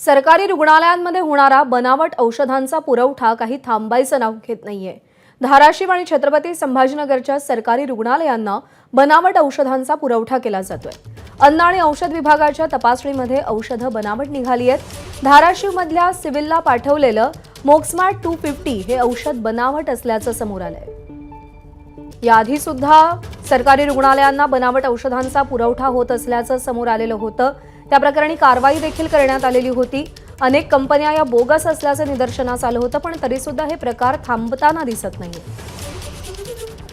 सरकारी रुग्णालयांमध्ये होणारा बनावट औषधांचा पुरवठा काही थांबायचं नाव घेत नाहीये। धाराशिव आणि छत्रपती संभाजीनगरच्या सरकारी रुग्णालयांना बनावट औषधांचा पुरवठा केला जातोय। अन्न आणि औषध विभागाच्या तपासणीमध्ये औषधं बनावट निघाली आहेत। धाराशिवमधल्या सिव्हिलला पाठवलेलं मोक्समॅट 250 हे औषध बनावट असल्याचं समोर आलंय। याआधी सुद्धा सरकारी रुग्णालयांना बनावट औषधांचा पुरवठा होत असल्याचं समोर आलेलं होतं। त्या प्रकरणी कारवाई देखील करण्यात आलेली होती। अनेक कंपन्या या बोगस असल्याचं निदर्शनास आलं होतं, पण तरी सुद्धा हे प्रकार थांबताना दिसत नाहीये।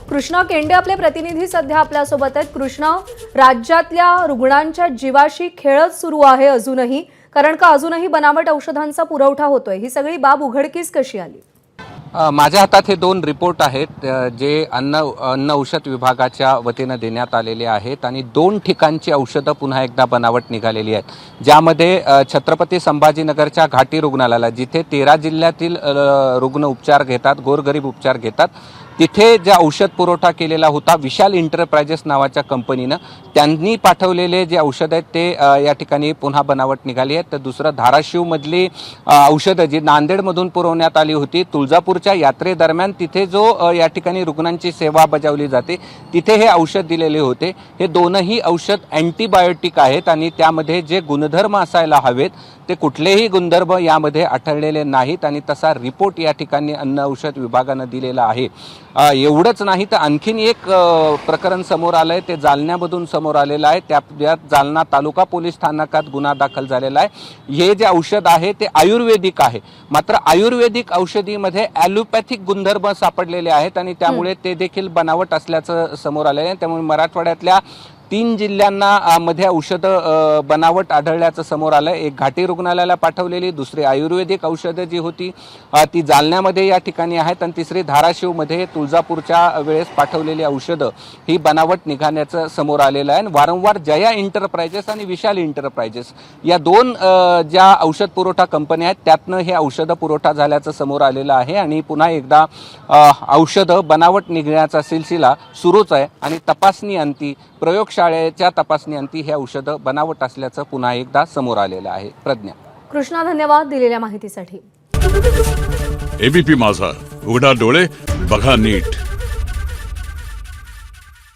कृष्णा केंडे आपले प्रतिनिधी सध्या आपल्यासोबत आहेत। कृष्णा, राज्यातल्या रुग्णांच्या जीवाशी खेळच सुरू आहे अजूनही, कारण का अजूनही बनावट औषधांचा पुरवठा होतोय। ही सगळी बाब उघडकीस कशी आली? माझ्या हातात हे दोन रिपोर्ट आहेत जे अन्न औषध विभागाच्या वतीनं देण्यात आलेले आहेत आणि दोन ठिकाणची औषधं पुन्हा एकदा बनावट निघालेली आहेत, ज्यामध्ये छत्रपती संभाजीनगरच्या घाटी रुग्णालयाला जिथे 13 जिल्ह्यातील रुग्ण उपचार घेतात, गोरगरीब उपचार घेतात, तिथे जे औषध पुरवठा केलेला होता विशाल एंटरप्राइजेस नावाच्या कंपनीनं, त्यांनी पाठवलेले जे औषध आहेत ते या ठिकाणी पुन्हा बनावट निघाली आहेत। तर दुसरं धाराशिवमधली औषधं जी नांदेडमधून पुरवण्यात आली होती, तुळजापूरच्या यात्रेदरम्यान तिथे जो या ठिकाणी रुग्णांची सेवा बजावली जाते तिथे हे औषध दिलेले होते। हे दोनही औषध अँटीबायोटिक आहेत आणि त्यामध्ये जे गुणधर्म असायला हवेत ते कुठलेही गुणधर्म यामध्ये आढळलेले नाहीत आणि तसा रिपोर्ट या ठिकाणी अन्न औषध विभागानं दिलेला आहे। एवढंच नाही तर आणखीन एक प्रकरण समोर आलंय, ते जालन्यामधून समोर आलेलं आहे। त्यात जालना तालुका पोलीस स्थानकात गुन्हा दाखल झालेला आहे। हे जे औषध आहे ते आयुर्वेदिक आहे, मात्र आयुर्वेदिक औषधीमध्ये ॲलोपॅथिक गुणधर्म सापडलेले आहेत आणि त्यामुळे ते देखील बनावट असल्याचं समोर आलेलं आहे। त्यामुळे मराठवाड्यातल्या 3 जिल्ह्यांना मध्ये औषधं बनावट आढळल्याचं समोर आलं। एक घाटी रुग्णालयाला पाठवलेली, दुसरी आयुर्वेदिक औषधं जी होती ती जालन्यामध्ये या ठिकाणी आहेत आणि तिसरी धाराशिवमध्ये तुळजापूरच्या वेळेस पाठवलेली औषधं ही बनावट निघाल्याचं समोर आलेलं आहे। वारंवार जया एंटरप्राइजेस आणि विशाल एंटरप्राइजेस या दोन ज्या औषध पुरवठा कंपन्या आहेत त्यातनं हे औषधं पुरवठा झाल्याचं समोर आलेलं आहे आणि पुन्हा एकदा औषधं बनावट निघण्याचा सिलसिला सुरूच आहे आणि तपासणी अंती प्रयोगशाळेच्या तपासणी अंती हे औषधं बनावट असल्याचं पुन्हा एकदा समोर आलेलं आहे। प्रज्ञा। कृष्णा, धन्यवाद दिलेल्या माहितीसाठी। एबीपी माझा, उघडा डोळे बघा नीट।